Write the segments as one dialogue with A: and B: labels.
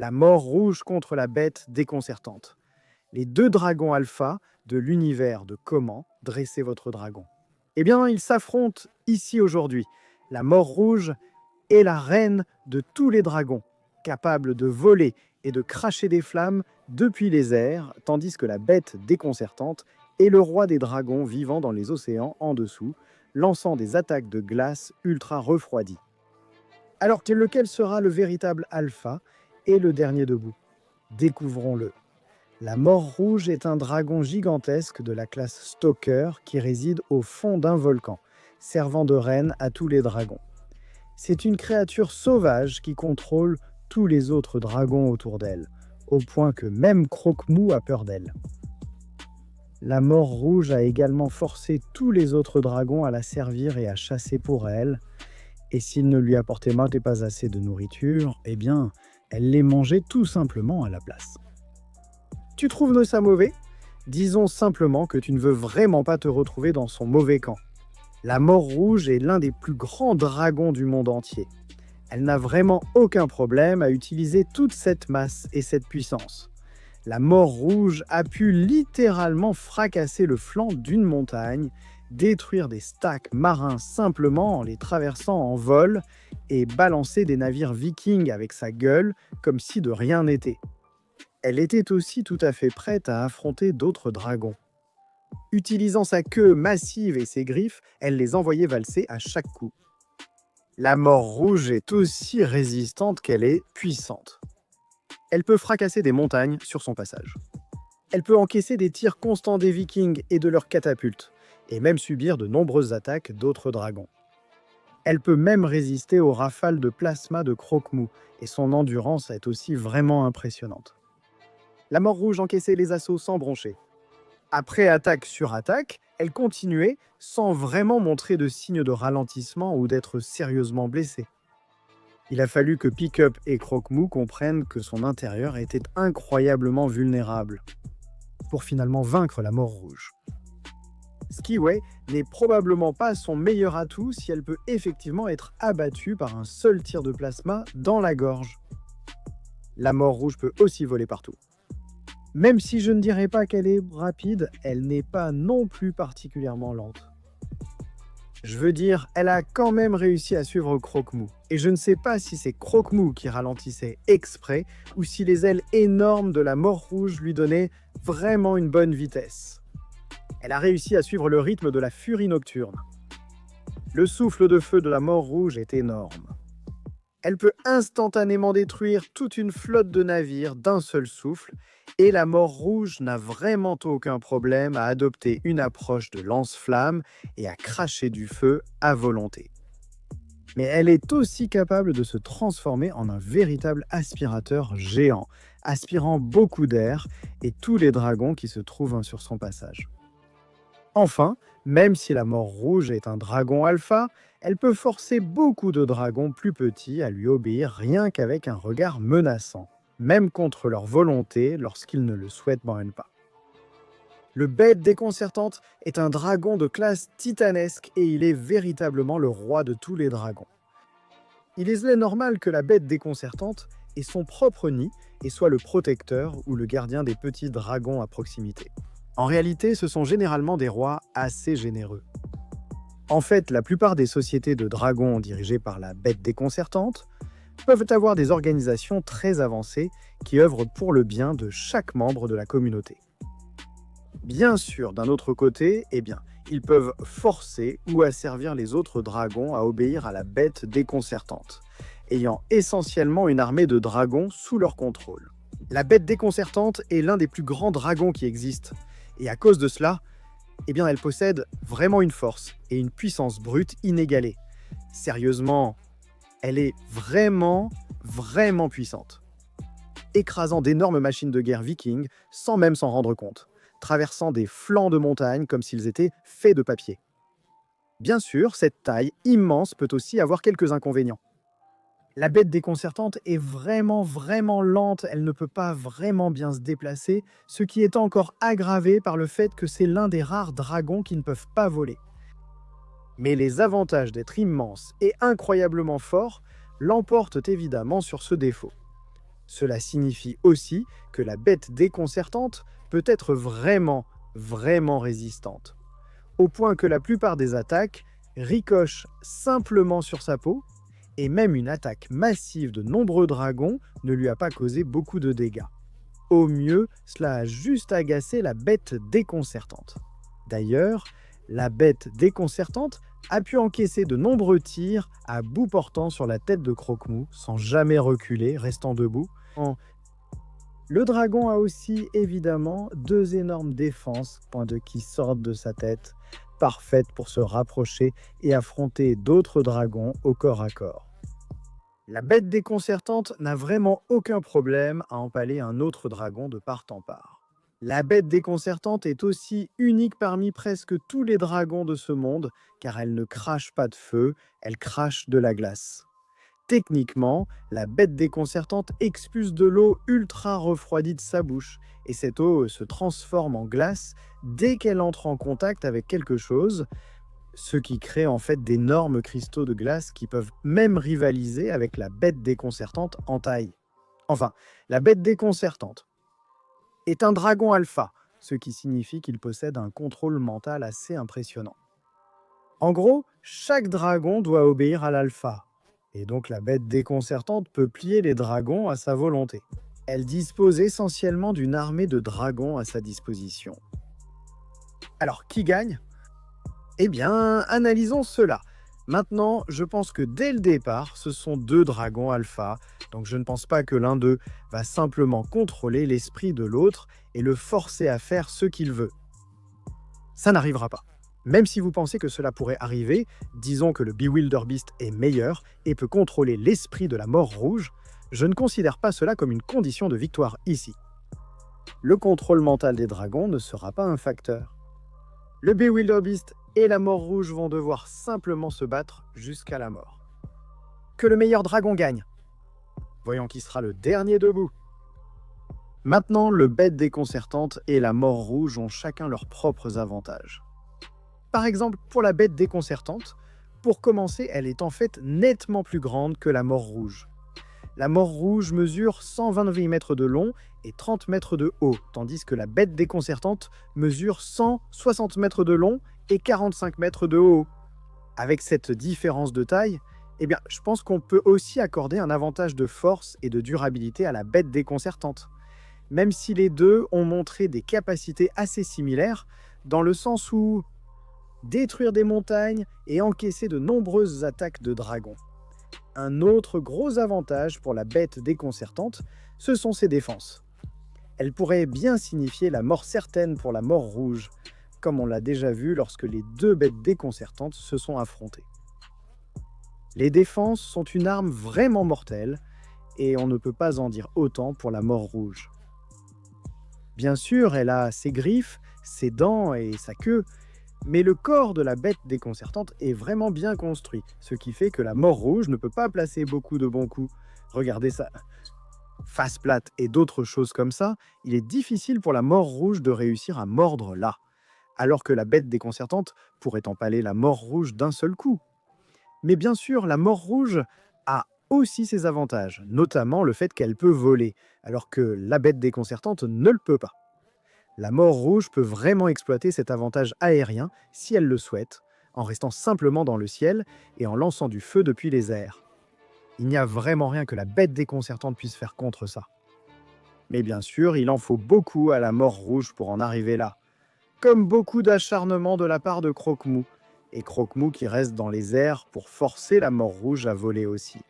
A: La mort rouge contre la bête déconcertante. Les deux dragons alpha de l'univers de Comment dresser votre dragon. Eh bien, ils s'affrontent ici aujourd'hui. La mort rouge est la reine de tous les dragons, capable de voler et de cracher des flammes depuis les airs, tandis que la bête déconcertante est le roi des dragons vivant dans les océans en dessous, lançant des attaques de glace ultra refroidies. Alors, lequel sera le véritable alpha et le dernier debout? Découvrons-le. La mort rouge est un dragon gigantesque de la classe Stalker qui réside au fond d'un volcan, servant de reine à tous les dragons. C'est une créature sauvage qui contrôle tous les autres dragons autour d'elle, au point que même Croque-Mou a peur d'elle. La mort rouge a également forcé tous les autres dragons à la servir et à chasser pour elle, et s'ils ne lui apportaient pas assez de nourriture, eh bien, elle les mangeait tout simplement à la place. Tu trouves ça mauvais? Disons simplement que tu ne veux vraiment pas te retrouver dans son mauvais camp. La mort rouge est l'un des plus grands dragons du monde entier. Elle n'a vraiment aucun problème à utiliser toute cette masse et cette puissance. La mort rouge a pu littéralement fracasser le flanc d'une montagne, détruire des stacks marins simplement en les traversant en vol et balancer des navires vikings avec sa gueule comme si de rien n'était. Elle était aussi tout à fait prête à affronter d'autres dragons. Utilisant sa queue massive et ses griffes, elle les envoyait valser à chaque coup. La mort rouge est aussi résistante qu'elle est puissante. Elle peut fracasser des montagnes sur son passage. Elle peut encaisser des tirs constants des vikings et de leurs catapultes, et même subir de nombreuses attaques d'autres dragons. Elle peut même résister aux rafales de plasma de Croque-Mou, et son endurance est aussi vraiment impressionnante. La mort rouge encaissait les assauts sans broncher. Après attaque sur attaque, elle continuait sans vraiment montrer de signes de ralentissement ou d'être sérieusement blessée. Il a fallu que Pickup et Croque-Mou comprennent que son intérieur était incroyablement vulnérable pour finalement vaincre la mort rouge. Skyway n'est probablement pas son meilleur atout si elle peut effectivement être abattue par un seul tir de plasma dans la gorge. La mort rouge peut aussi voler partout. Même si je ne dirais pas qu'elle est rapide, elle n'est pas non plus particulièrement lente. Je veux dire, elle a quand même réussi à suivre Croque-Mou. Et je ne sais pas si c'est Croque-Mou qui ralentissait exprès ou si les ailes énormes de la mort rouge lui donnaient vraiment une bonne vitesse. Elle a réussi à suivre le rythme de la furie nocturne. Le souffle de feu de la mort rouge est énorme. Elle peut instantanément détruire toute une flotte de navires d'un seul souffle, et la mort rouge n'a vraiment aucun problème à adopter une approche de lance-flamme et à cracher du feu à volonté. Mais elle est aussi capable de se transformer en un véritable aspirateur géant, aspirant beaucoup d'air et tous les dragons qui se trouvent sur son passage. Enfin, même si la mort rouge est un dragon alpha, elle peut forcer beaucoup de dragons plus petits à lui obéir rien qu'avec un regard menaçant, même contre leur volonté lorsqu'ils ne le souhaitent même pas. Le bête déconcertante est un dragon de classe titanesque et il est véritablement le roi de tous les dragons. Il est normal que la bête déconcertante ait son propre nid et soit le protecteur ou le gardien des petits dragons à proximité. En réalité, ce sont généralement des rois assez généreux. En fait, la plupart des sociétés de dragons dirigées par la bête déconcertante peuvent avoir des organisations très avancées qui œuvrent pour le bien de chaque membre de la communauté. Bien sûr, d'un autre côté, ils peuvent forcer ou asservir les autres dragons à obéir à la bête déconcertante, ayant essentiellement une armée de dragons sous leur contrôle. La bête déconcertante est l'un des plus grands dragons qui existent, et à cause de cela, elle possède vraiment une force et une puissance brute inégalée. Sérieusement, elle est vraiment puissante. Écrasant d'énormes machines de guerre vikings sans même s'en rendre compte, traversant des flancs de montagnes comme s'ils étaient faits de papier. Bien sûr, cette taille immense peut aussi avoir quelques inconvénients. La bête déconcertante est vraiment lente, elle ne peut pas vraiment bien se déplacer, ce qui est encore aggravé par le fait que c'est l'un des rares dragons qui ne peuvent pas voler. Mais les avantages d'être immense et incroyablement fort l'emportent évidemment sur ce défaut. Cela signifie aussi que la bête déconcertante peut être vraiment, vraiment résistante, au point que la plupart des attaques ricochent simplement sur sa peau, et même une attaque massive de nombreux dragons ne lui a pas causé beaucoup de dégâts. Au mieux, cela a juste agacé la bête déconcertante. D'ailleurs, la bête déconcertante a pu encaisser de nombreux tirs à bout portant sur la tête de Croque-Mou sans jamais reculer, restant debout. Le dragon a aussi évidemment 2 énormes défenses qui sortent de sa tête, parfaites pour se rapprocher et affronter d'autres dragons au corps à corps. La bête déconcertante n'a vraiment aucun problème à empaler un autre dragon de part en part. La bête déconcertante est aussi unique parmi presque tous les dragons de ce monde, car elle ne crache pas de feu, elle crache de la glace. Techniquement, la bête déconcertante expulse de l'eau ultra refroidie de sa bouche, et cette eau se transforme en glace dès qu'elle entre en contact avec quelque chose, ce qui crée en fait d'énormes cristaux de glace qui peuvent même rivaliser avec la bête déconcertante en taille. Enfin, la bête déconcertante est un dragon alpha, ce qui signifie qu'il possède un contrôle mental assez impressionnant. En gros, chaque dragon doit obéir à l'alpha, et donc la bête déconcertante peut plier les dragons à sa volonté. Elle dispose essentiellement d'une armée de dragons à sa disposition. Alors, qui gagne ? Eh bien, analysons cela. Maintenant, je pense que dès le départ, ce sont 2 dragons alpha, donc je ne pense pas que l'un d'eux va simplement contrôler l'esprit de l'autre et le forcer à faire ce qu'il veut. Ça n'arrivera pas. Même si vous pensez que cela pourrait arriver, disons que le Bewilderbeast est meilleur et peut contrôler l'esprit de la mort rouge, je ne considère pas cela comme une condition de victoire ici. Le contrôle mental des dragons ne sera pas un facteur. Le Bewilderbeast et la mort rouge vont devoir simplement se battre jusqu'à la mort. Que le meilleur dragon gagne. Voyons qui sera le dernier debout. Maintenant, le bête déconcertante et la mort rouge ont chacun leurs propres avantages. Par exemple, pour la bête déconcertante, pour commencer, elle est en fait nettement plus grande que la mort rouge. La mort rouge mesure 128 mètres de long et 30 mètres de haut, tandis que la bête déconcertante mesure 160 mètres de long et 45 mètres de haut. Avec cette différence de taille, eh bien, je pense qu'on peut aussi accorder un avantage de force et de durabilité à la bête déconcertante. Même si les deux ont montré des capacités assez similaires, dans le sens où détruire des montagnes et encaisser de nombreuses attaques de dragons. Un autre gros avantage pour la bête déconcertante, ce sont ses défenses. Elle pourrait bien signifier la mort certaine pour la mort rouge, comme on l'a déjà vu lorsque les 2 bêtes déconcertantes se sont affrontées. Les défenses sont une arme vraiment mortelle, et on ne peut pas en dire autant pour la mort rouge. Bien sûr, elle a ses griffes, ses dents et sa queue, mais le corps de la bête déconcertante est vraiment bien construit, ce qui fait que la mort rouge ne peut pas placer beaucoup de bons coups. Regardez ça, face plate et d'autres choses comme ça, il est difficile pour la mort rouge de réussir à mordre là, alors que la bête déconcertante pourrait empaler la mort rouge d'un seul coup. Mais bien sûr, la mort rouge a aussi ses avantages, notamment le fait qu'elle peut voler, alors que la bête déconcertante ne le peut pas. La mort rouge peut vraiment exploiter cet avantage aérien si elle le souhaite, en restant simplement dans le ciel et en lançant du feu depuis les airs. Il n'y a vraiment rien que la bête déconcertante puisse faire contre ça. Mais bien sûr, il en faut beaucoup à la mort rouge pour en arriver là. Comme beaucoup d'acharnement de la part de Croque-Mou, et Croque-Mou qui reste dans les airs pour forcer la mort rouge à voler aussi.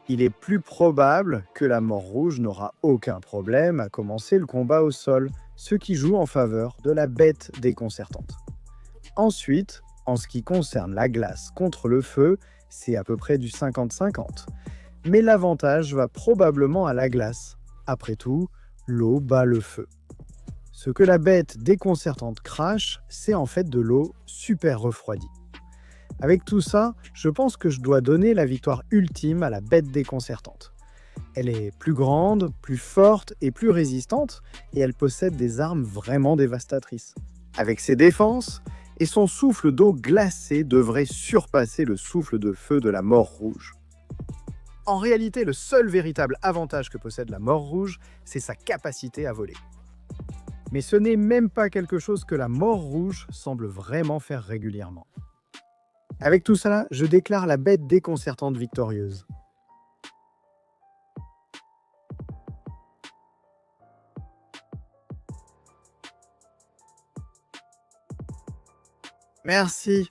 A: Il est plus probable que la mort rouge n'aura aucun problème à commencer le combat au sol, ce qui joue en faveur de la bête déconcertante. Ensuite, en ce qui concerne la glace contre le feu, c'est à peu près du 50-50. Mais l'avantage va probablement à la glace. Après tout, l'eau bat le feu. Ce que la bête déconcertante crache, c'est en fait de l'eau super refroidie. Avec tout ça, je pense que je dois donner la victoire ultime à la bête déconcertante. Elle est plus grande, plus forte et plus résistante, et elle possède des armes vraiment dévastatrices. Avec ses défenses, et son souffle d'eau glacée devrait surpasser le souffle de feu de la mort rouge. En réalité, le seul véritable avantage que possède la mort rouge, c'est sa capacité à voler. Mais ce n'est même pas quelque chose que la mort rouge semble vraiment faire régulièrement. Avec tout cela, je déclare la bête déconcertante victorieuse. Merci.